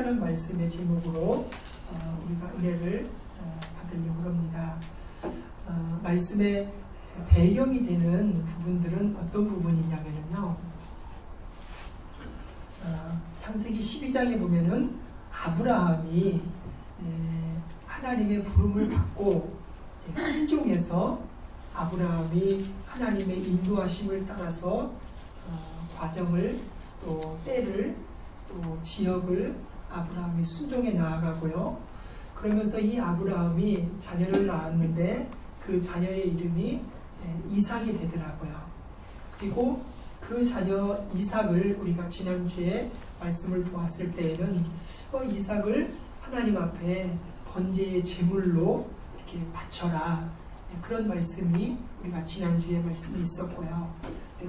선택이라는 말씀의 제목으로 우리가 은혜를 받으려고 합니다. 말씀의 배경이 되는 부분들은 어떤 부분이냐면요. 창세기 12장에 보면은 아브라함이 하나님의 부름을 받고 순종해서 아브라함이 하나님의 인도하심을 따라서 과정을 또 때를 또 지역을 아브라함이 순종해 나아가고요. 그러면서 이 아브라함이 자녀를 낳았는데 그 자녀의 이름이 이삭이 되더라고요. 그리고 그 자녀 이삭을 우리가 지난주에 말씀을 보았을 때에는 이삭을 하나님 앞에 번제의 제물로 이렇게 바쳐라, 그런 말씀이 우리가 지난주에 말씀이 있었고요.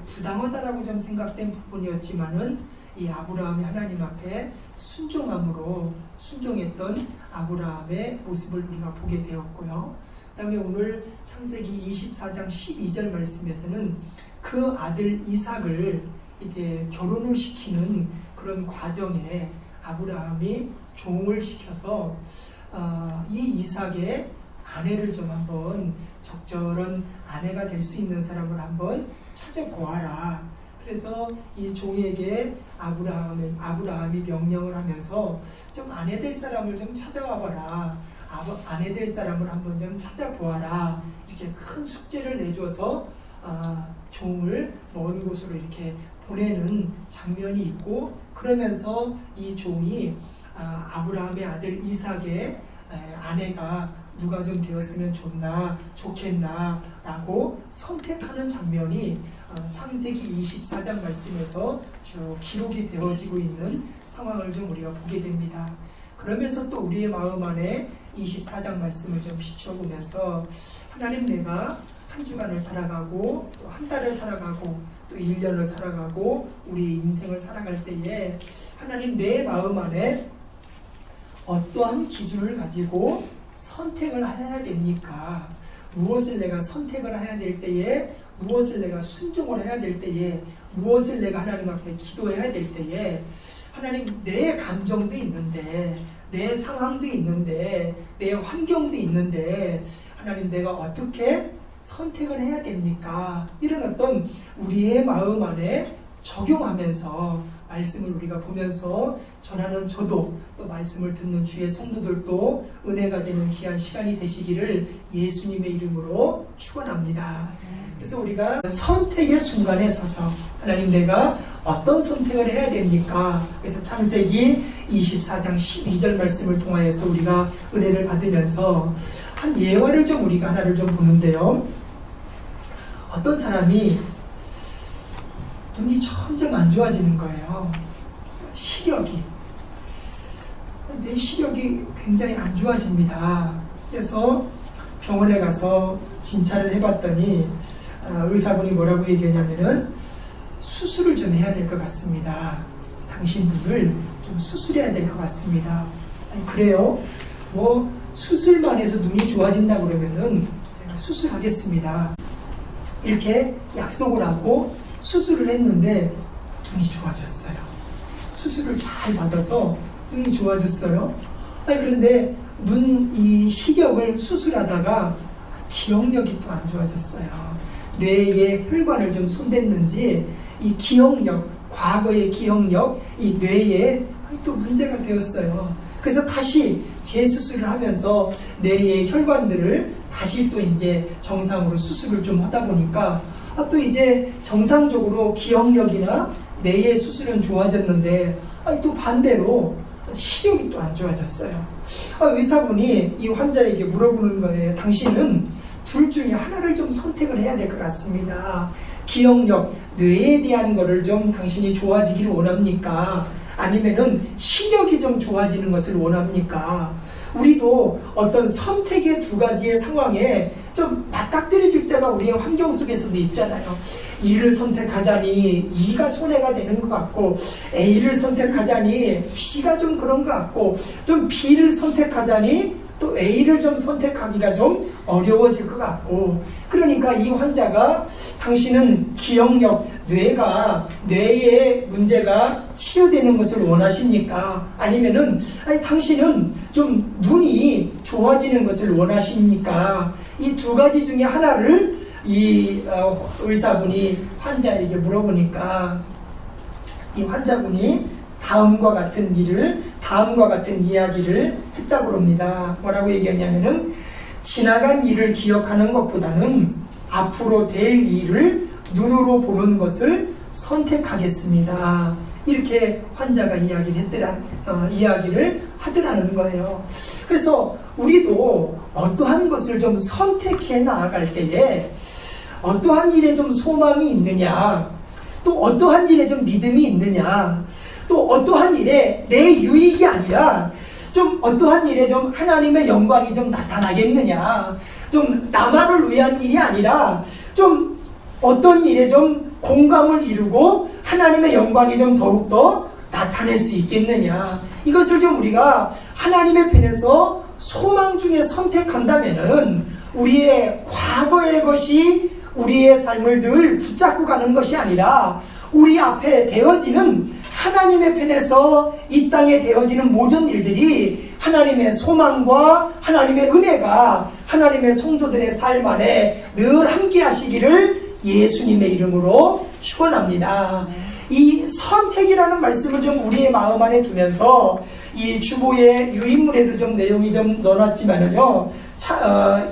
부당하다라고 좀 생각된 부분이었지만은 이 아브라함이 하나님 앞에 순종함으로 순종했던 아브라함의 모습을 우리가 보게 되었고요. 그 다음에 오늘 창세기 24장 12절 말씀에서는 그 아들 이삭을 이제 결혼을 시키는 그런 과정에 아브라함이 종을 시켜서 이 이삭의 아내를 좀 한번 적절한 아내가 될 수 있는 사람을 한번 찾아보아라. 그래서 이 종에게 아브라함이 명령을 하면서 좀 아내 될 사람을 좀 찾아와 봐라. 아내 될 사람을 한번 좀 찾아보아라. 이렇게 큰 숙제를 내줘서 종을 먼 곳으로 이렇게 보내는 장면이 있고, 그러면서 이 종이 아브라함의 아들 이삭의 아내가 누가 좀 되었으면 좋겠나 라고 선택하는 장면이 창세기 24장 말씀에서 쭉 기록이 되어지고 있는 상황을 좀 우리가 보게 됩니다. 그러면서 또 우리의 마음 안에 24장 말씀을 좀 비춰보면서 하나님, 내가 한 주간을 살아가고 또 한 달을 살아가고 또 1년을 살아가고 우리 인생을 살아갈 때에 하나님, 내 마음 안에 어떠한 기준을 가지고 선택을 해야 됩니까? 무엇을 내가 선택을 해야 될 때에, 무엇을 내가 순종을 해야 될 때에, 무엇을 내가 하나님 앞에 기도해야 될 때에, 하나님, 내 감정도 있는데, 내 상황도 있는데, 내 환경도 있는데, 하나님, 내가 어떻게 선택을 해야 됩니까? 이런 어떤 우리의 마음 안에 적용하면서 말씀을 우리가 보면서 전하는 저도, 또 말씀을 듣는 주의 성도들도 은혜가 되는 귀한 시간이 되시기를 예수님의 이름으로 축원합니다. 그래서 우리가 선택의 순간에 서서 하나님, 내가 어떤 선택을 해야 됩니까? 그래서 창세기 24장 12절 말씀을 통하여서 우리가 은혜를 받으면서 한 예화를 좀 우리가 하나를 좀 보는데요. 어떤 사람이 눈이 점점 안 좋아지는 거예요. 시력이. 내 시력이 굉장히 안 좋아집니다. 그래서 병원에 가서 진찰을 해봤더니 의사분이 뭐라고 얘기하냐면은 수술을 좀 해야 될 것 같습니다. 당신 눈을 좀 수술해야 될 것 같습니다. 아니, 그래요? 뭐 수술만 해서 눈이 좋아진다 그러면은 제가 수술하겠습니다. 이렇게 약속을 하고 수술을 했는데 눈이 좋아졌어요. 수술을 잘 받아서 눈이 좋아졌어요. 그런데 이 시력을 수술하다가 기억력이 또 안 좋아졌어요. 뇌에 혈관을 좀 손댔는지 이 기억력, 과거의 기억력, 이 뇌에 또 문제가 되었어요. 그래서 다시 재수술을 하면서 뇌의 혈관들을 다시 또 이제 정상으로 수술을 좀 하다 보니까 또 이제 정상적으로 기억력이나 뇌의 수술은 좋아졌는데 또 반대로 시력이 또 안 좋아졌어요. 의사분이 이 환자에게 물어보는 거예요. 당신은 둘 중에 하나를 좀 선택을 해야 될 것 같습니다. 기억력, 뇌에 대한 거를 좀 당신이 좋아지기를 원합니까? 아니면은 시력이 좀 좋아지는 것을 원합니까? 우리도 어떤 선택의 두 가지의 상황에 좀 맞닥뜨려질 때가 우리의 환경 속에서도 있잖아요. E를 선택하자니 E가 손해가 되는 것 같고, A를 선택하자니 B가 좀 그런 것 같고, 좀 B를 선택하자니 또 A를 좀 선택하기가 좀 어려워질 것 같고, 그러니까 이 환자가 당신은 기억력, 뇌의 문제가 치유되는 것을 원하십니까? 아니면은 당신은 좀 눈이 좋아지는 것을 원하십니까? 이 두 가지 중에 하나를 이 의사분이 환자에게 물어보니까 이 환자분이 다음과 같은 이야기를 했다고 합니다. 뭐라고 얘기했냐면은 지나간 일을 기억하는 것보다는 앞으로 될 일을 눈으로 보는 것을 선택하겠습니다. 이렇게 환자가 이야기를 하더라는 거예요. 그래서 우리도 어떠한 것을 좀 선택해 나아갈 때에 어떠한 일에 좀 소망이 있느냐, 또 어떠한 일에 좀 믿음이 있느냐, 또 어떠한 일에 내 유익이 아니라 좀 어떠한 일에 좀 하나님의 영광이 좀 나타나겠느냐, 좀 나만을 위한 일이 아니라 좀 어떤 일에 좀 공감을 이루고 하나님의 영광이 좀 더욱더 나타낼 수 있겠느냐, 이것을 좀 우리가 하나님의 편에서 소망 중에 선택한다면은 우리의 과거의 것이 우리의 삶을 늘 붙잡고 가는 것이 아니라 우리 앞에 되어지는 하나님의 편에서 이 땅에 되어지는 모든 일들이 하나님의 소망과 하나님의 은혜가 하나님의 성도들의 삶 안에 늘 함께 하시기를 예수님의 이름으로 축원합니다. 이 선택이라는 말씀을 좀 우리의 마음 안에 두면서 이 주보의 유인물에도 좀 내용이 좀 넣어놨지만은요,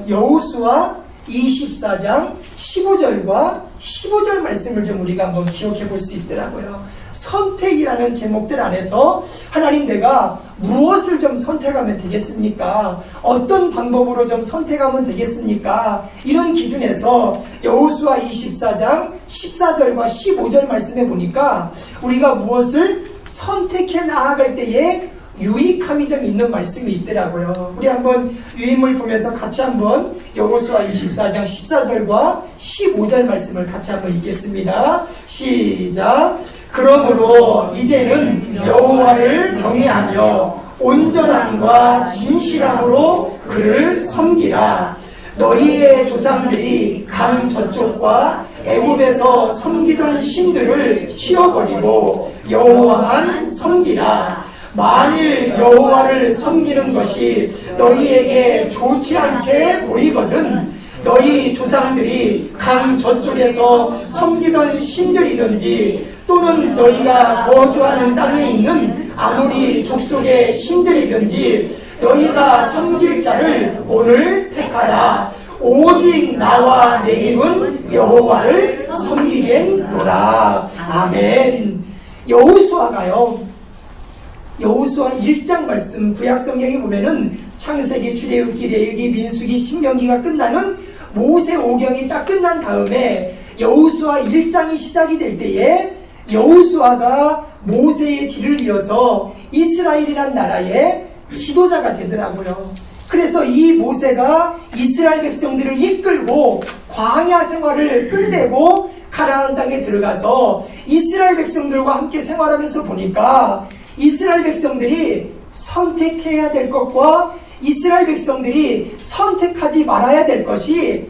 여호수아 24장 15절과 15절 말씀을 좀 우리가 한번 기억해 볼 수 있더라고요. 선택이라는 제목들 안에서 하나님, 내가 무엇을 좀 선택하면 되겠습니까? 어떤 방법으로 좀 선택하면 되겠습니까? 이런 기준에서 여호수아 24장 14절과 15절 말씀에 보니까 우리가 무엇을 선택해 나아갈 때에 유익함이 좀 있는 말씀이 있더라고요. 우리 한번 유인물 보면서 같이 한번 여호수아 24장 14절과 15절 말씀을 같이 한번 읽겠습니다. 시작. 그러므로 이제는 여호와를 경외하며 온전함과 진실함으로 그를 섬기라. 너희의 조상들이 강 저쪽과 애굽에서 섬기던 신들을 치워버리고 여호와만 섬기라. 만일 여호와를 섬기는 것이 너희에게 좋지 않게 보이거든 너희 조상들이 강 저쪽에서 섬기던 신들이든지 또는 너희가 거주하는 땅에 있는 아무리 족속의 신들이든지 너희가 섬길 자를 오늘 택하라. 오직 나와 내 집은 여호와를 섬기겠노라. 아멘. 여호수아가요, 여호수아 1장 말씀, 구약성경에 보면은 창세기, 출애굽기, 레위기, 민수기, 신명기가 끝나는 모세 오경이 딱 끝난 다음에 여호수아 1장이 시작이 될 때에 여호수아가 모세의 뒤를 이어서 이스라엘이란 나라의 지도자가 되더라고요. 그래서 이 모세가 이스라엘 백성들을 이끌고 광야 생활을 끝내고 가나안 땅에 들어가서 이스라엘 백성들과 함께 생활하면서 보니까 이스라엘 백성들이 선택해야 될 것과 이스라엘 백성들이 선택하지 말아야 될 것이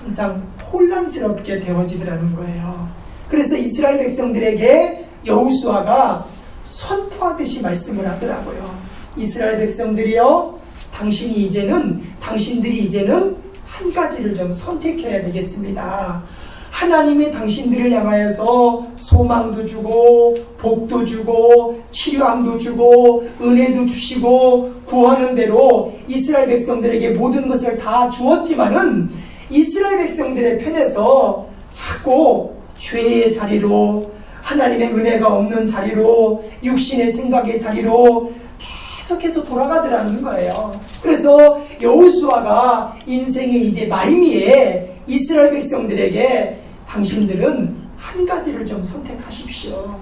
항상 혼란스럽게 되어지더라는 거예요. 그래서 이스라엘 백성들에게 여호수아가 선포하듯이 말씀을 하더라고요. 이스라엘 백성들이여, 당신들이 이제는 한 가지를 좀 선택해야 되겠습니다. 하나님이 당신들을 향하여서 소망도 주고 복도 주고 치료함도 주고 은혜도 주시고 구하는 대로 이스라엘 백성들에게 모든 것을 다 주었지만은 이스라엘 백성들의 편에서 자꾸 죄의 자리로, 하나님의 은혜가 없는 자리로, 육신의 생각의 자리로 계속해서 돌아가더라는 거예요. 그래서 여호수아가 인생의 이제 말미에 이스라엘 백성들에게 당신들은 한 가지를 좀 선택하십시오.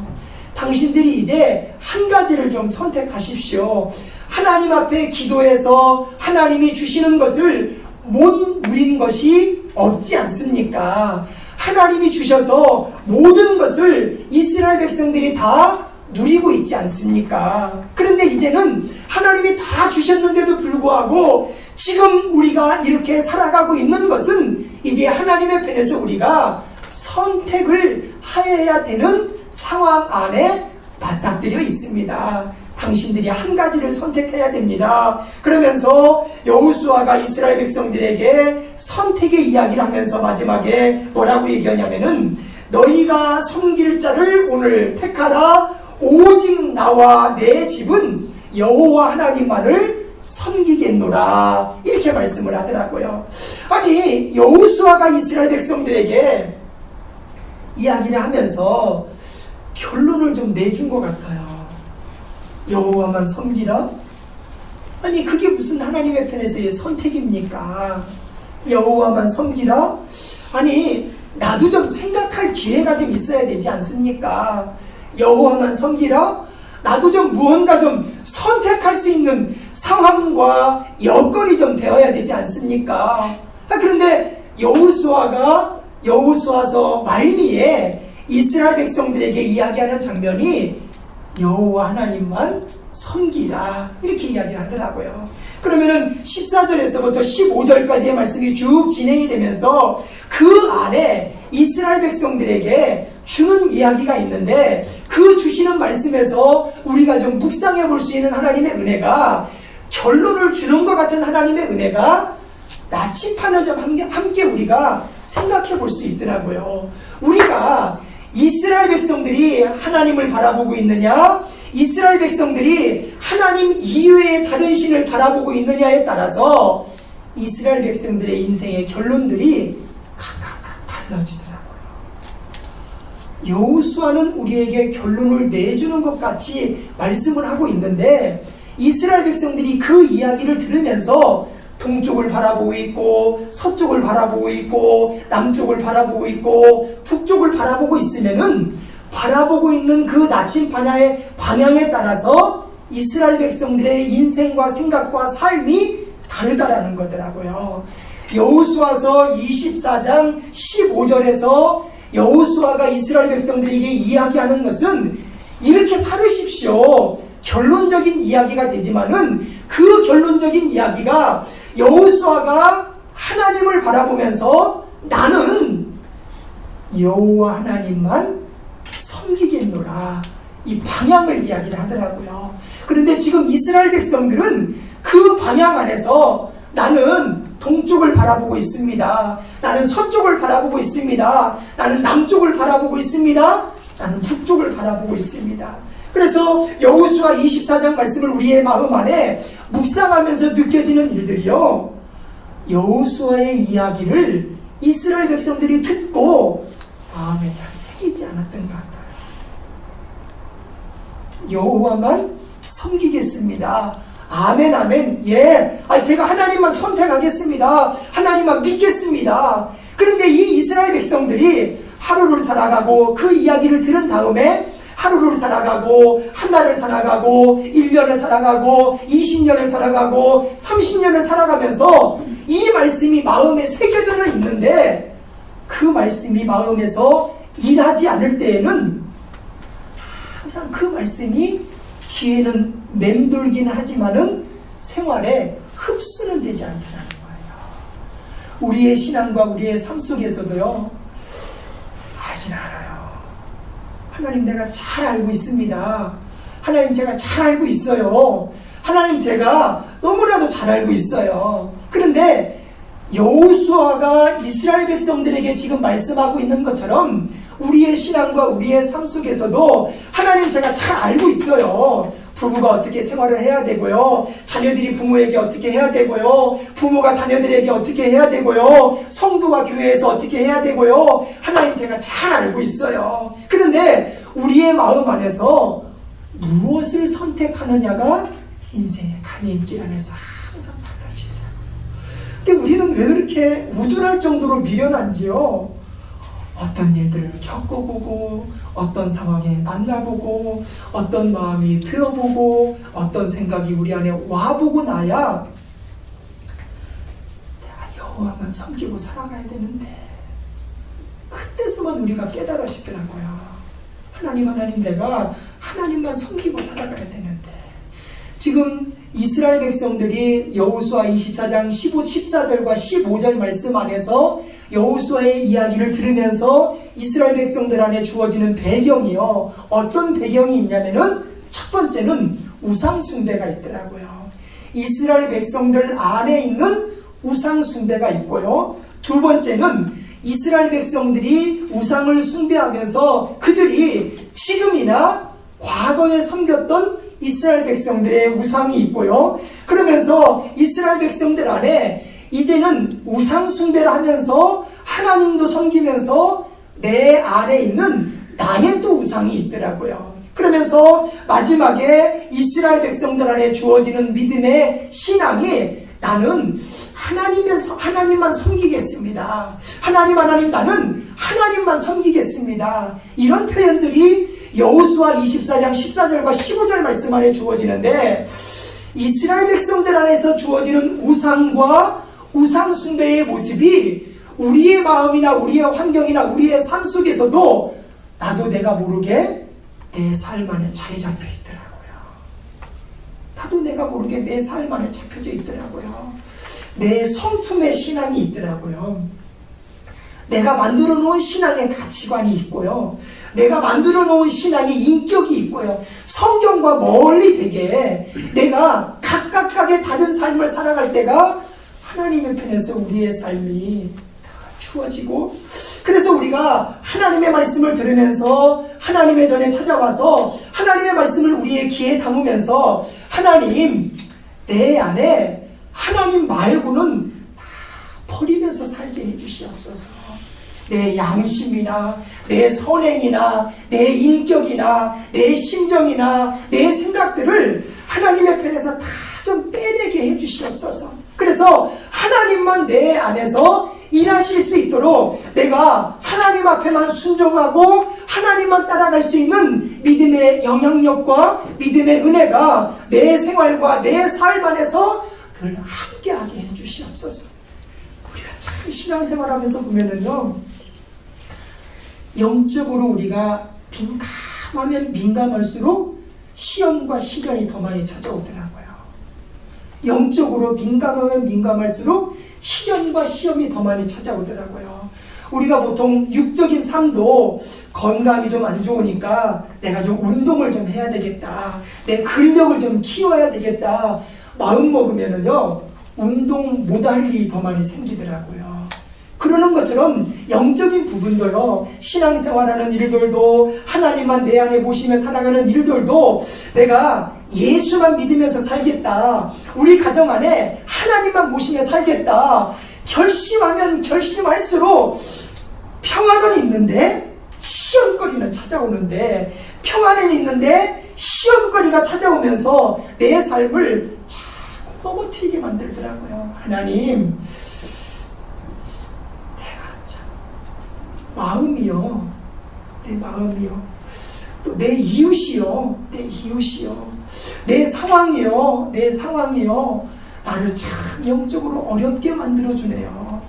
당신들이 이제 한 가지를 좀 선택하십시오. 하나님 앞에 기도해서 하나님이 주시는 것을 못 누린 것이 없지 않습니까? 하나님이 주셔서 모든 것을 이스라엘 백성들이 다 누리고 있지 않습니까? 그런데 이제는 하나님이 다 주셨는데도 불구하고 지금 우리가 이렇게 살아가고 있는 것은 이제 하나님의 편에서 우리가 선택을 하여야 되는 상황 안에 맞닥뜨려 있습니다. 당신들이 한 가지를 선택해야 됩니다. 그러면서 여호수아가 이스라엘 백성들에게 선택의 이야기를 하면서 마지막에 뭐라고 얘기하냐면은 너희가 섬길 자를 오늘 택하라. 오직 나와 내 집은 여호와 하나님만을 섬기겠노라. 이렇게 말씀을 하더라고요. 아니 여호수아가 이스라엘 백성들에게 이야기를 하면서 결론을 좀 내준 것 같아요. 여호와만 섬기라? 아니 그게 무슨 하나님의 편에서의 선택입니까? 여호와만 섬기라? 아니 나도 좀 생각할 기회가 좀 있어야 되지 않습니까? 여호와만 섬기라? 나도 좀 무언가 좀 선택할 수 있는 상황과 여건이 좀 되어야 되지 않습니까? 그런데 여호수아서 말미에 이스라엘 백성들에게 이야기하는 장면이 여호와 하나님만 섬기라 이렇게 이야기를 하더라고요. 그러면은 14절에서부터 15절까지의 말씀이 쭉 진행이 되면서 그 안에 이스라엘 백성들에게 주는 이야기가 있는데 그 주시는 말씀에서 우리가 좀 묵상해 볼 수 있는 하나님의 은혜가 결론을 주는 것 같은 하나님의 은혜가 나침판을 좀 함께 우리가 생각해 볼 수 있더라고요. 우리가 이스라엘 백성들이 하나님을 바라보고 있느냐, 이스라엘 백성들이 하나님 이외의 다른 신을 바라보고 있느냐에 따라서 이스라엘 백성들의 인생의 결론들이 각각 달라지더라고요. 여호수아는 우리에게 결론을 내주는 것 같이 말씀을 하고 있는데 이스라엘 백성들이 그 이야기를 들으면서 동쪽을 바라보고 있고 서쪽을 바라보고 있고 남쪽을 바라보고 있고 북쪽을 바라보고 있으면은 바라보고 있는 그 나침반야의 방향에 따라서 이스라엘 백성들의 인생과 생각과 삶이 다르다라는 거더라고요. 여호수아서 24장 15절에서 여호수아가 이스라엘 백성들에게 이야기하는 것은 이렇게 살으십시오. 결론적인 이야기가 되지만은 그 결론적인 이야기가 여호수아가 하나님을 바라보면서 나는 여호와 하나님만 섬기겠노라 이 방향을 이야기를 하더라고요. 그런데 지금 이스라엘 백성들은 그 방향 안에서 나는 동쪽을 바라보고 있습니다. 나는 서쪽을 바라보고 있습니다. 나는 남쪽을 바라보고 있습니다. 나는 북쪽을 바라보고 있습니다. 그래서 여호수아 24장 말씀을 우리의 마음 안에 묵상하면서 느껴지는 일들이요, 여호수아의 이야기를 이스라엘 백성들이 듣고 마음에 잘 새기지 않았던 것 같아요. 여호와만 섬기겠습니다. 아멘 아멘. 예, 제가 하나님만 선택하겠습니다. 하나님만 믿겠습니다. 그런데 이 이스라엘 백성들이 하루를 살아가고 그 이야기를 들은 다음에 하루를 살아가고 한 달을 살아가고 1년을 살아가고 20년을 살아가고 30년을 살아가면서 이 말씀이 마음에 새겨져 있는데 그 말씀이 마음에서 일하지 않을 때에는 항상 그 말씀이 귀에는 맴돌기는 하지만은 생활에 흡수는 되지 않더라는 거예요. 우리의 신앙과 우리의 삶 속에서도요, 알긴 알아요. 하나님 내가 잘 알고 있습니다. 하나님 제가 잘 알고 있어요. 하나님 제가 너무나도 잘 알고 있어요. 그런데 여호수아가 이스라엘 백성들에게 지금 말씀하고 있는 것처럼 우리의 신앙과 우리의 삶 속에서도 하나님 제가 잘 알고 있어요. 부부가 어떻게 생활을 해야 되고요, 자녀들이 부모에게 어떻게 해야 되고요, 부모가 자녀들에게 어떻게 해야 되고요, 성도가 교회에서 어떻게 해야 되고요, 하나님 제가 잘 알고 있어요. 그런데 우리의 마음 안에서 무엇을 선택하느냐가 인생의 갈림길 안에서 항상 달라지더라고요. 근데 우리는 왜 그렇게 우둔할 정도로 미련한지요? 어떤 일들을 겪어보고 어떤 상황에 만나보고 어떤 마음이 들어보고 어떤 생각이 우리 안에 와보고 나야 내가 여호와만 섬기고 살아가야 되는데, 그때서만 우리가 깨달으시더라고요. 하나님 내가 하나님만 섬기고 살아가야 되는데. 지금 이스라엘 백성들이 여호수아 24장 14절과 15절 말씀 안에서 여호수아의 이야기를 들으면서 이스라엘 백성들 안에 주어지는 배경이요, 어떤 배경이 있냐면은 첫 번째는 우상 숭배가 있더라고요. 이스라엘 백성들 안에 있는 우상 숭배가 있고요, 두 번째는 이스라엘 백성들이 우상을 숭배하면서 그들이 지금이나 과거에 섬겼던 이스라엘 백성들의 우상이 있고요, 그러면서 이스라엘 백성들 안에 이제는 우상 숭배를 하면서 하나님도 섬기면서 내 안에 있는 나의 또 우상이 있더라고요. 그러면서 마지막에 이스라엘 백성들 안에 주어지는 믿음의 신앙이, 나는 하나님만 섬기겠습니다. 하나님 나는 하나님만 섬기겠습니다. 이런 표현들이 여호수아 24장 14절과 15절 말씀 안에 주어지는데, 이스라엘 백성들 안에서 주어지는 우상과 우상 숭배의 모습이 우리의 마음이나 우리의 환경이나 우리의 삶 속에서도 나도 내가 모르게 내 삶 안에 자리 잡혀 있더라고요. 나도 내가 모르게 내 삶 안에 잡혀져 있더라고요. 내 성품의 신앙이 있더라고요. 내가 만들어 놓은 신앙의 가치관이 있고요, 내가 만들어 놓은 신앙의 인격이 있고요, 성경과 멀리 되게 내가 각각의 다른 삶을 살아갈 때가 하나님의 편에서 우리의 삶이 다 주어지고, 그래서 우리가 하나님의 말씀을 들으면서 하나님의 전에 찾아와서 하나님의 말씀을 우리의 귀에 담으면서, 하나님, 내 안에 하나님 말고는 다 버리면서 살게 해주시옵소서. 내 양심이나 내 선행이나 내 인격이나 내 심정이나 내 생각들을 하나님의 편에서 다 좀 빼내게 해주시옵소서. 그래서 하나님만 내 안에서 일하실 수 있도록 내가 하나님 앞에만 순종하고 하나님만 따라갈 수 있는 믿음의 영향력과 믿음의 은혜가 내 생활과 내 삶 안에서 늘 함께하게 해주시옵소서. 우리가 참 신앙생활하면서 보면은요, 영적으로 우리가 민감하면 민감할수록 시험과 시련이 더 많이 찾아오더라고요. 영적으로 민감하면 민감할수록 시련과 시험이 더 많이 찾아오더라고요. 우리가 보통 육적인 삶도 건강이 좀 안 좋으니까 내가 좀 운동을 좀 해야 되겠다, 내 근력을 좀 키워야 되겠다 마음 먹으면은요, 운동 못할 일이 더 많이 생기더라고요. 그러는 것처럼 영적인 부분도요, 신앙생활하는 일들도 하나님만 내 안에 모시며 살아가는 일들도 내가 예수만 믿으면서 살겠다, 우리 가정 안에 하나님만 모시며 살겠다 결심하면 결심할수록 평안은 있는데 시험거리는 찾아오는데, 평안은 있는데 시험거리가 찾아오면서 내 삶을 자꾸 넘어뜨리게 만들더라고요. 하나님, 마음이요, 내 마음이요, 또 내 이웃이요, 내 상황이요, 나를 참 영적으로 어렵게 만들어주네요.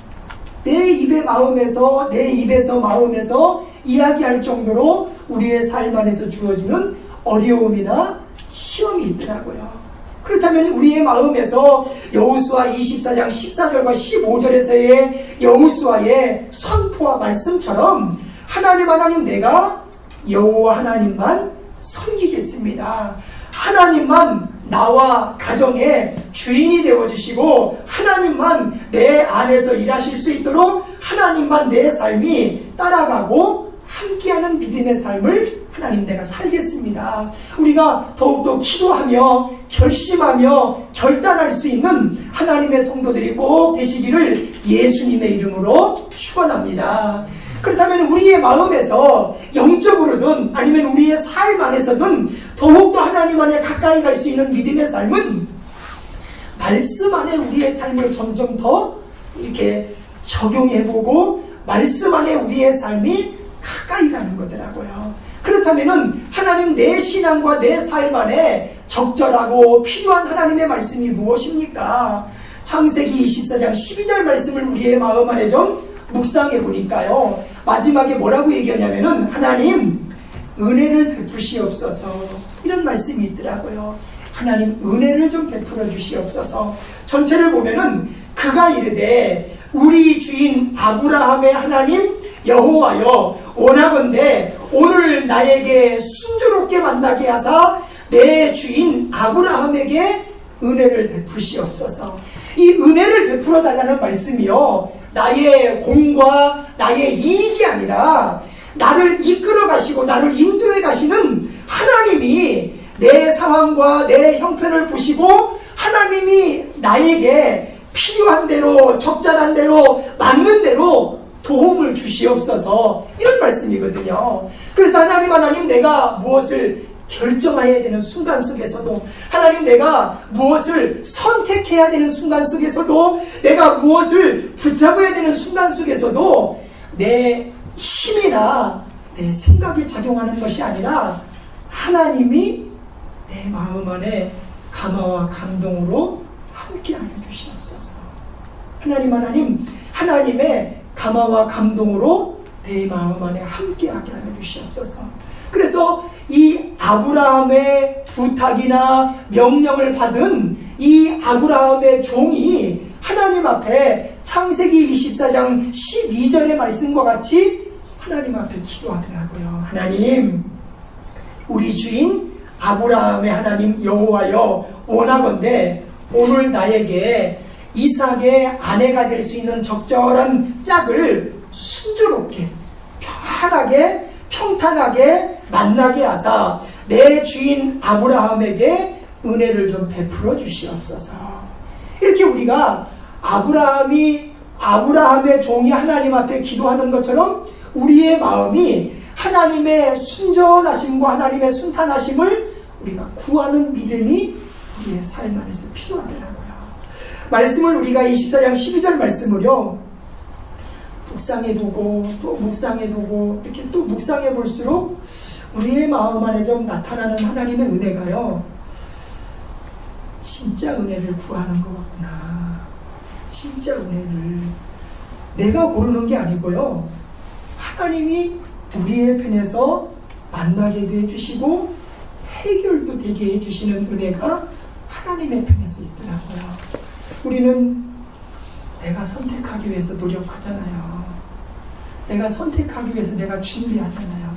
내 입에서 마음에서 이야기할 정도로 우리의 삶 안에서 주어지는 어려움이나 시험이 있더라고요. 그렇다면 우리의 마음에서 여호수아 24장 14절과 15절에서의 여호수아의 선포와 말씀처럼 하나님 내가 여호와 하나님만 섬기겠습니다. 하나님만 나와 가정의 주인이 되어주시고 하나님만 내 안에서 일하실 수 있도록 하나님만 내 삶이 따라가고 함께하는 믿음의 삶을 하나님 내가 살겠습니다. 우리가 더욱더 기도하며 결심하며 결단할 수 있는 하나님의 성도들이 꼭 되시기를 예수님의 이름으로 축원합니다. 그렇다면 우리의 마음에서 영적으로든 아니면 우리의 삶 안에서든 더욱더 하나님 안에 가까이 갈 수 있는 믿음의 삶은 말씀 안에 우리의 삶을 점점 더 이렇게 적용해보고 말씀 안에 우리의 삶이 가까이 가는 거더라고요. 그렇다면은 하나님 내 신앙과 내 삶 안에 적절하고 필요한 하나님의 말씀이 무엇입니까? 창세기 24장 12절 말씀을 우리의 마음 안에 좀 묵상해 보니까요, 마지막에 뭐라고 얘기하냐면은 하나님 은혜를 베푸시옵소서, 이런 말씀이 있더라고요. 하나님 은혜를 좀 베풀어 주시옵소서. 전체를 보면은 그가 이르되 우리 주인 아브라함의 하나님 여호와여, 원하건대 오늘 나에게 순조롭게 만나게 하사 내 주인 아브라함에게 은혜를 베푸시옵소서. 이 은혜를 베풀어 달라는 말씀이요, 나의 공과 나의 이익이 아니라 나를 이끌어 가시고 나를 인도해 가시는 하나님이 내 상황과 내 형편을 보시고 하나님이 나에게 필요한 대로, 적절한 대로, 맞는 대로 도움을 주시옵소서, 이런 말씀이거든요. 그래서 하나님 내가 무엇을 결정해야 되는 순간 속에서도, 하나님 내가 무엇을 선택해야 되는 순간 속에서도, 내가 무엇을 붙잡아야 되는 순간 속에서도 내 힘이나 내 생각이 작용하는 것이 아니라 하나님이 내 마음 안에 감화와 감동으로 함께하여 주시옵소서. 하나님의 감화와 감동으로 내 마음 안에 함께하게 하여 주시옵소서. 그래서 이 아브라함의 부탁이나 명령을 받은 이 아브라함의 종이 하나님 앞에 창세기 24장 12절의 말씀과 같이 하나님 앞에 기도하더라고요. 하나님, 우리 주인 아브라함의 하나님 여호와여, 원하건대 오늘 나에게 이삭의 아내가 될 수 있는 적절한 짝을 순조롭게 편하게 평탄하게 만나게 하사 내 주인 아브라함에게 은혜를 좀 베풀어 주시옵소서. 이렇게 우리가 아브라함의 종이 하나님 앞에 기도하는 것처럼 우리의 마음이 하나님의 순전하심과 하나님의 순탄하심을 우리가 구하는 믿음이 우리의 삶 안에서 필요하더라고요. 말씀을 우리가 24장 12절 말씀을요, 묵상해보고 또 묵상해보고 이렇게 또 묵상해볼수록 우리의 마음 안에 좀 나타나는 하나님의 은혜가요, 진짜 은혜를 구하는 것 같구나. 진짜 은혜를 내가 고르는 게 아니고요, 하나님이 우리의 편에서 만나게 해주시고 해결도 되게 해주시는 은혜가 하나님의 편에서 있더라고요. 우리는 내가 선택하기 위해서 노력하잖아요. 내가 선택하기 위해서 내가 준비하잖아요.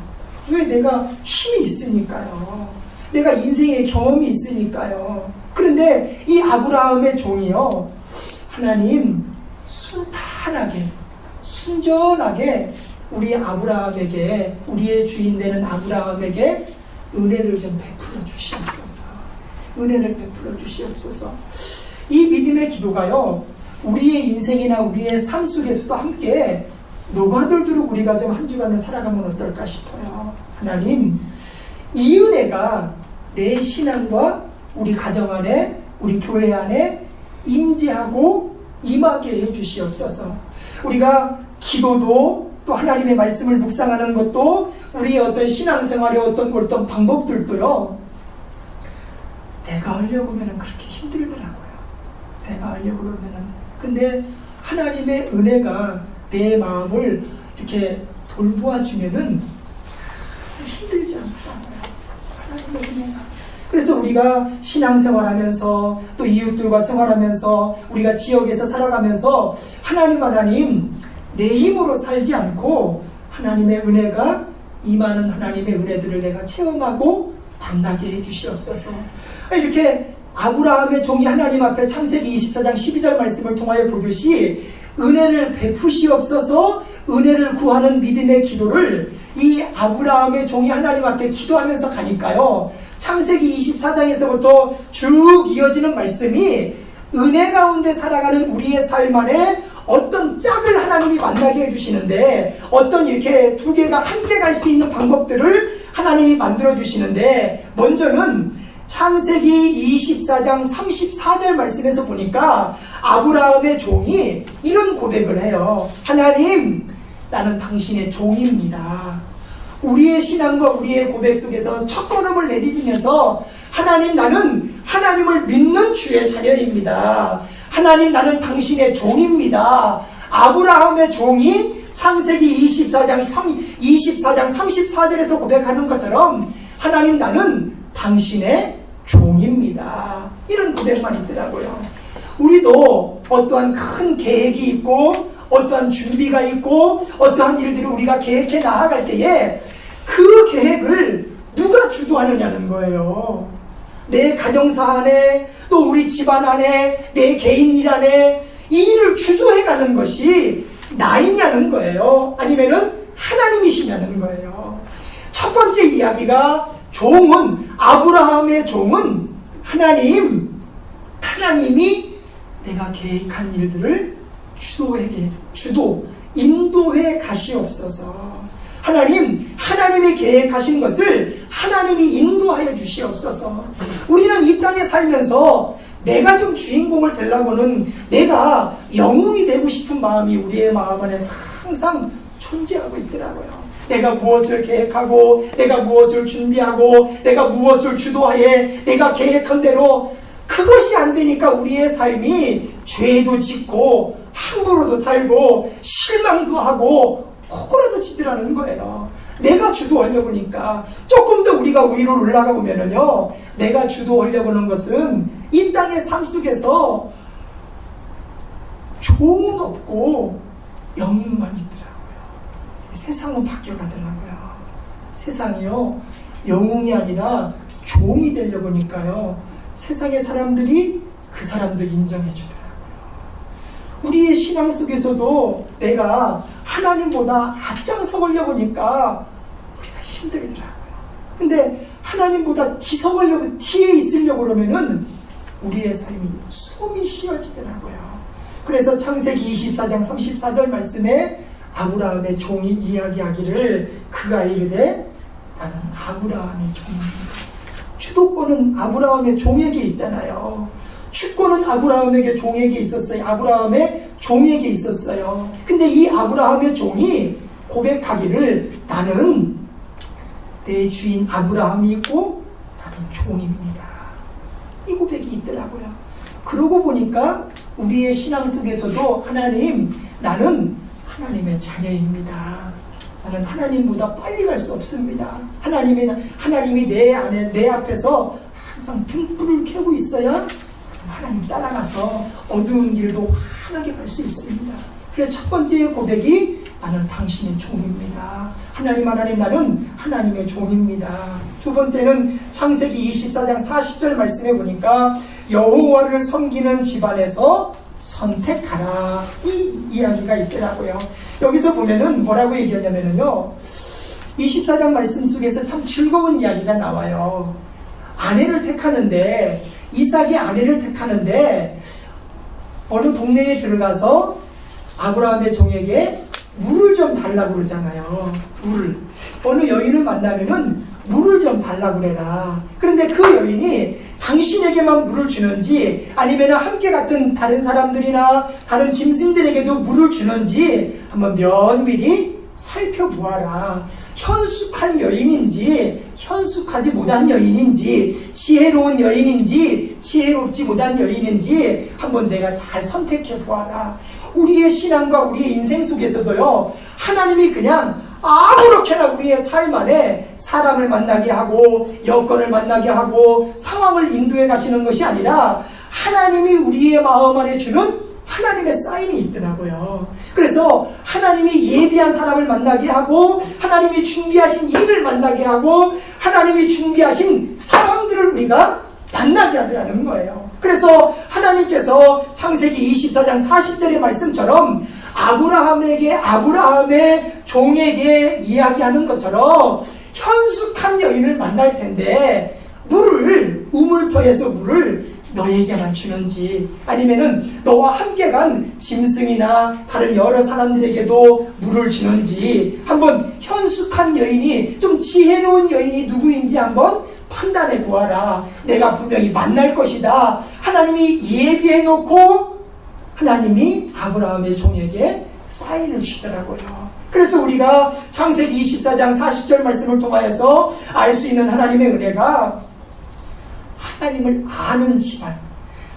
왜? 내가 힘이 있으니까요. 내가 인생의 경험이 있으니까요. 그런데 이 아브라함의 종이요, 하나님 순탄하게 순전하게 우리 아브라함에게, 우리의 주인 되는 아브라함에게 은혜를 좀 베풀어 주시옵소서. 은혜를 베풀어 주시옵소서. 이 믿음의 기도가요, 우리의 인생이나 우리의 삶 속에서도 함께 녹아들도록 우리가 좀 한 주간을 살아가면 어떨까 싶어요. 하나님, 이 은혜가 내 신앙과 우리 가정 안에, 우리 교회 안에 임재하고 임하게 해주시옵소서. 우리가 기도도 또 하나님의 말씀을 묵상하는 것도 우리의 어떤 신앙생활의 어떤 방법들도요, 내가 하려고 하면 그렇게 힘들더라고요. 내가 하려고 그러면은. 근데 하나님의 은혜가 내 마음을 이렇게 돌보아 주면은 힘들지 않더라고요. 하나님의 은혜가. 그래서 우리가 신앙생활하면서 또 이웃들과 생활하면서 우리가 지역에서 살아가면서 하나님 내 힘으로 살지 않고 하나님의 은혜가 임하는 하나님의 은혜들을 내가 체험하고 만나게 해주시옵소서. 이렇게 아브라함의 종이 하나님 앞에 창세기 24장 12절 말씀을 통하여 보듯이 은혜를 베푸시옵소서, 은혜를 구하는 믿음의 기도를 이 아브라함의 종이 하나님 앞에 기도하면서 가니까요, 창세기 24장에서부터 쭉 이어지는 말씀이 은혜 가운데 살아가는 우리의 삶 안에 어떤 짝을 하나님이 만나게 해주시는데, 어떤 이렇게 두 개가 함께 갈 수 있는 방법들을 하나님이 만들어 주시는데, 먼저는 창세기 24장 34절 말씀에서 보니까 아브라함의 종이 이런 고백을 해요. 하나님, 나는 당신의 종입니다. 우리의 신앙과 우리의 고백 속에서 첫 걸음을 내디디면서 하나님, 나는 하나님을 믿는 주의 자녀입니다. 하나님 나는 당신의 종입니다. 아브라함의 종이 창세기 24장 34절에서 고백하는 것처럼 하나님 나는 당신의 종입니다. 이런 고백만 있더라고요. 우리도 어떠한 큰 계획이 있고 어떠한 준비가 있고 어떠한 일들을 우리가 계획해 나아갈 때에 그 계획을 누가 주도하느냐는 거예요. 내 가정사 안에 또 우리 집안 안에 내 개인 일 안에 이 일을 주도해가는 것이 나이냐는 거예요. 아니면은 하나님이시냐는 거예요. 첫 번째 이야기가 종은 아브라함의 종은 하나님이 내가 계획한 일들을 인도해 가시옵소서. 하나님이 계획하신 것을 하나님이 인도하여 주시옵소서. 우리는 이 땅에 살면서 내가 좀 주인공을 되려고는 내가 영웅이 되고 싶은 마음이 우리의 마음 안에 항상 존재하고 있더라고요. 내가 무엇을 계획하고 내가 무엇을 준비하고 내가 무엇을 주도하에 내가 계획한 대로 그것이 안 되니까 우리의 삶이 죄도 짓고 함부로도 살고 실망도 하고 코코라도 치더라는 거예요. 내가 주도하려고 하니까 조금 더 우리가 위로 올라가 보면은요, 내가 주도하려고 하는 것은 이 땅의 삶 속에서 종은 없고 영웅만 있더라고요. 세상은 바뀌어가더라고요. 세상이요, 영웅이 아니라 종이 되려고 하니까요, 세상의 사람들이 그 사람도 인정해 주더라고요. 우리의 신앙 속에서도 내가 하나님보다 앞장서 보려고 하니까 우리가 힘들더라고요. 근데 하나님보다 뒤에 있으려고 그러면은 우리의 삶이 숨이 쉬어지더라고요. 그래서 창세기 24장 34절 말씀에 아브라함의 종이 이야기하기를 그가 이르되 나는 아브라함의 종입니다. 주도권은 아브라함의 종에게 있잖아요. 주권은 아브라함의 종에게 있었어요. 근데 이 아브라함의 종이 고백하기를 나는 내 주인 아브라함이 있고 나는 종입니다. 이 고백이 있더라고요. 그러고 보니까 우리의 신앙 속에서도 나는 하나님의 자녀입니다. 나는 하나님보다 빨리 갈 수 없습니다. 하나님이 내 앞에서 항상 등불을 켜고 있어야 하나님 따라가서 어두운 길도 환하게 갈 수 있습니다. 그래서 첫 번째 고백이 나는 당신의 종입니다. 하나님 나는 하나님의 종입니다. 두 번째는 창세기 24장 40절 말씀해 보니까 여호와를 섬기는 집안에서 선택하라, 이 이야기가 있더라고요. 여기서 보면은 뭐라고 얘기하냐면요, 24장 말씀 속에서 참 즐거운 이야기가 나와요. 이삭이 아내를 택하는데 어느 동네에 들어가서 아브라함의 종에게 물을 좀 달라고 그러잖아요. 어느 여인을 만나면은 물을 좀 달라고 그래라. 그런데 그 여인이 당신에게만 물을 주는지 아니면 함께 갔던 다른 사람들이나 다른 짐승들에게도 물을 주는지 한번 면밀히 살펴보아라. 현숙한 여인인지 현숙하지 못한 여인인지 지혜로운 여인인지 지혜롭지 못한 여인인지 한번 내가 잘 선택해 보아라. 우리의 신앙과 우리의 인생 속에서도요, 하나님이 그냥 아무렇게나 우리의 삶 안에 사람을 만나게 하고 여건을 만나게 하고 상황을 인도해 가시는 것이 아니라 하나님이 우리의 마음 안에 주는 하나님의 사인이 있더라고요. 그래서 하나님이 예비한 사람을 만나게 하고 하나님이 준비하신 일을 만나게 하고 하나님이 준비하신 상황들을 우리가 만나게 하더라는 거예요. 그래서 하나님께서 창세기 24장 40절의 말씀처럼 아브라함의 종에게 이야기하는 것처럼 현숙한 여인을 만날 텐데 우물터에서 물을 너에게만 주는지 아니면은 너와 함께 간 짐승이나 다른 여러 사람들에게도 물을 주는지 한번 현숙한 여인이 좀 지혜로운 여인이 누구인지 한번 판단해 보아라. 내가 분명히 만날 것이다. 하나님이 예비해 놓고 하나님이 아브라함의 종에게 사인을 주더라고요. 그래서 우리가 창세기 24장 40절 말씀을 통하여서 알 수 있는 하나님의 은혜가 하나님을 아는 집안,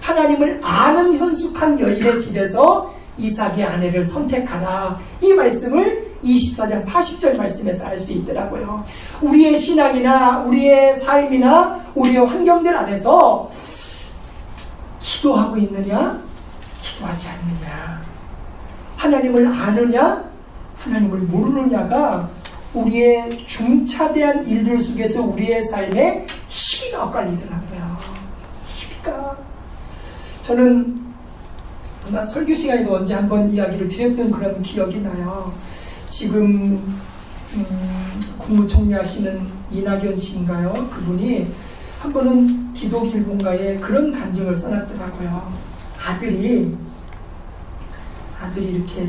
하나님을 아는 현숙한 여인의 집에서 이삭의 아내를 선택하라. 이 말씀을 24장 40절 말씀에서 알 수 있더라고요. 우리의 신앙이나 우리의 삶이나 우리의 환경들 안에서 기도하고 있느냐, 기도하지 않느냐, 하나님을 아느냐, 하나님을 모르느냐가 우리의 중차대한 일들 속에서 우리의 삶에 희비가 엇갈리더라고요. 희비가. 저는 아마 설교 시간에도 언제 한번 이야기를 드렸던 그런 기억이 나요. 지금 국무총리 하시는 이낙연 씨인가요? 그분이 한 번은 기도길본가에 그런 간증을 써놨더라고요. 아들이 이렇게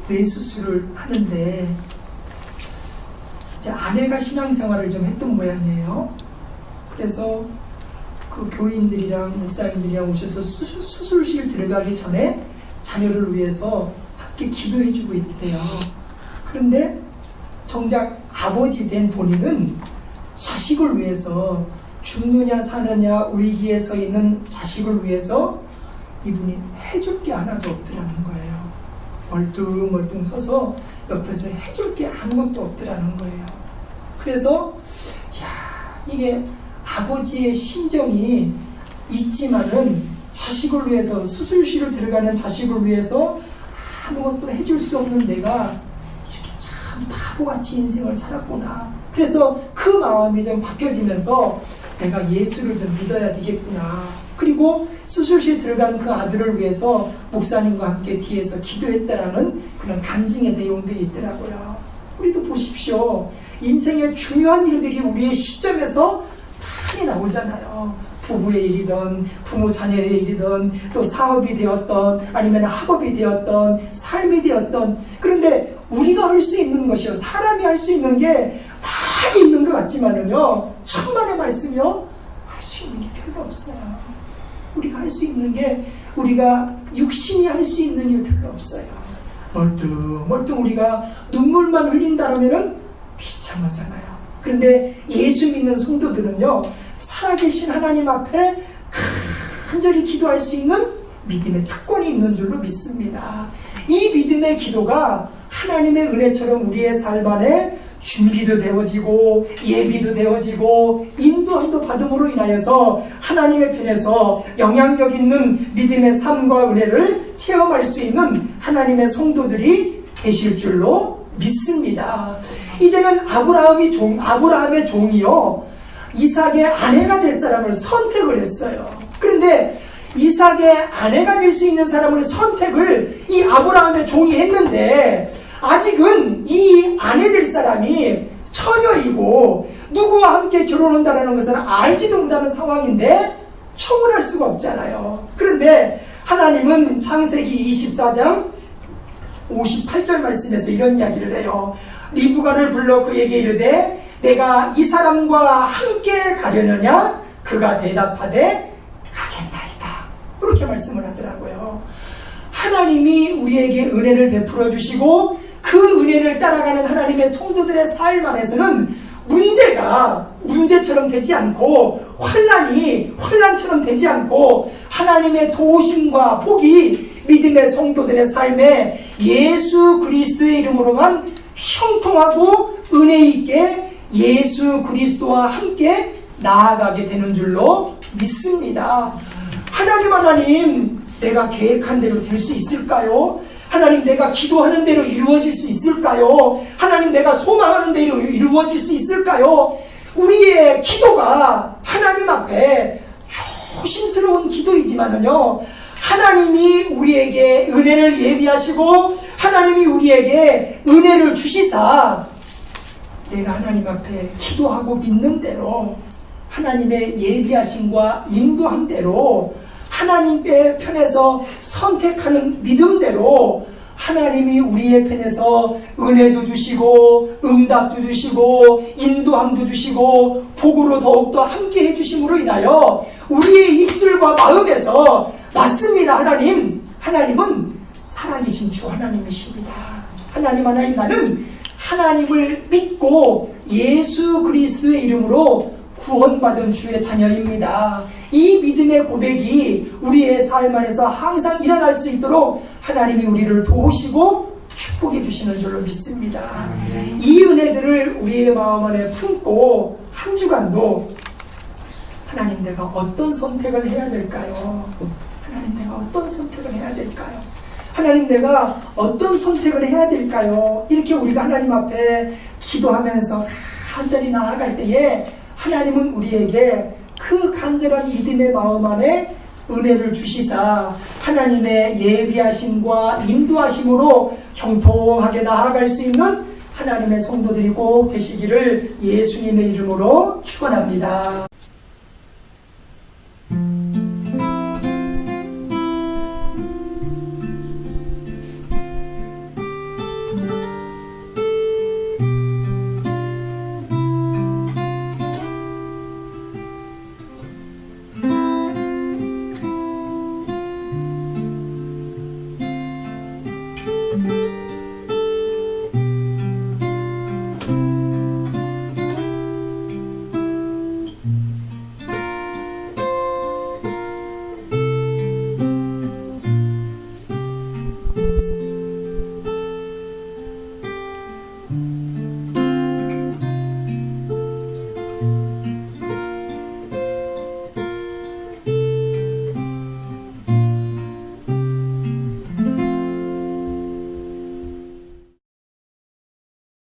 뇌수술을 하는데 이제 아내가 신앙생활을 좀 했던 모양이에요. 그래서 그 교인들이랑 목사님들이랑 오셔서 수술실 들어가기 전에 자녀를 위해서 함께 기도해주고 있대요. 그런데 정작 아버지 된 본인은 자식을 위해서 죽느냐 사느냐 위기에 서 있는 자식을 위해서 이분이 해줄 게 하나도 없더라는 거예요. 멀뚱멀뚱 서서 옆에서 해줄 게 아무것도 없더라는 거예요. 그래서 이게 아버지의 심정이 있지만은 자식을 위해서, 수술실을 들어가는 자식을 위해서 아무것도 해줄 수 없는 내가 이렇게 참 바보같이 인생을 살았구나. 그래서 그 마음이 좀 바뀌어지면서 내가 예수를 좀 믿어야 되겠구나. 그리고 수술실 들어간 그 아들을 위해서 목사님과 함께 뒤에서 기도했다라는 그런 간증의 내용들이 있더라고요. 우리도 보십시오. 인생의 중요한 일들이 우리의 시점에서 많이 나오잖아요. 부부의 일이든 부모 자녀의 일이든 또 사업이 되었던 아니면 학업이 되었던 삶이 되었던, 그런데 우리가 할 수 있는 것이요, 사람이 할 수 있는 게 많이 있는 것 같지만은요, 천만의 말씀이요, 할 수 있는 게 별로 없어요. 우리가 할 수 있는 게, 우리가 육신이 할 수 있는 게 별로 없어요. 멀뚱멀뚱 우리가 눈물만 흘린다라면은 비참하잖아요. 그런데 예수 믿는 성도들은요, 살아계신 하나님 앞에 간절히 기도할 수 있는 믿음의 특권이 있는 줄로 믿습니다. 이 믿음의 기도가 하나님의 은혜처럼 우리의 삶 안에 준비도 되어지고 예비도 되어지고 인도함도 받음으로 인하여서 하나님의 편에서 영향력 있는 믿음의 삶과 은혜를 체험할 수 있는 하나님의 성도들이 되실 줄로 믿습니다. 이제는 아브라함의 종이요, 이삭의 아내가 될 사람을 선택을 했어요. 그런데 이삭의 아내가 될 수 있는 사람을 선택을 이 아브라함의 종이 했는데, 아직은 이 아내 될 사람이 처녀이고 누구와 함께 결혼한다는 것을 알지도 못하는 상황인데 청혼할 수가 없잖아요. 그런데 하나님은 창세기 24장 58절 말씀에서 이런 이야기를 해요. 리브가를 불러 그에게 이르되 내가 이 사람과 함께 가려느냐? 그가 대답하되 가겠나이다. 그렇게 말씀을 하더라고요. 하나님이 우리에게 은혜를 베풀어 주시고 그 은혜를 따라가는 하나님의 성도들의 삶 안에서는 문제가 문제처럼 되지 않고 환난이 환난처럼 되지 않고 하나님의 도우심과 복이 믿음의 성도들의 삶에 예수 그리스도의 이름으로만 형통하고 은혜 있게 예수 그리스도와 함께 나아가게 되는 줄로 믿습니다. 하나님, 내가 계획한 대로 될 수 있을까요? 하나님, 내가 기도하는 대로 이루어질 수 있을까요? 하나님, 내가 소망하는 대로 이루어질 수 있을까요? 우리의 기도가 하나님 앞에 조심스러운 기도이지만은요, 하나님이 우리에게 은혜를 예비하시고 하나님이 우리에게 은혜를 주시사 내가 하나님 앞에 기도하고 믿는 대로 하나님의 예비하심과 인도한 대로 하나님의 편에서 선택하는 믿음대로 하나님이 우리의 편에서 은혜도 주시고 응답도 주시고 인도함도 주시고 복으로 더욱더 함께 해주심으로 인하여 우리의 입술과 마음에서 맞습니다. 하나님은 살아계신 주 하나님이십니다. 하나님, 나는 하나님을 믿고 예수 그리스도의 이름으로 구원받은 주의 자녀입니다. 이 믿음의 고백이 우리의 삶 안에서 항상 일어날 수 있도록 하나님이 우리를 도우시고 축복해 주시는 줄로 믿습니다. 이 은혜들을 우리의 마음 안에 품고 한 주간도 하나님, 내가 어떤 선택을 해야 될까요? 하나님, 내가 어떤 선택을 해야 될까요? 하나님, 내가 어떤 선택을 해야 될까요? 이렇게 우리가 하나님 앞에 기도하면서 간절히 나아갈 때에 하나님은 우리에게 그 간절한 믿음의 마음 안에 은혜를 주시사 하나님의 예비하심과 인도하심으로 형통하게 나아갈 수 있는 하나님의 성도들이 꼭 되시기를 예수님의 이름으로 축원합니다.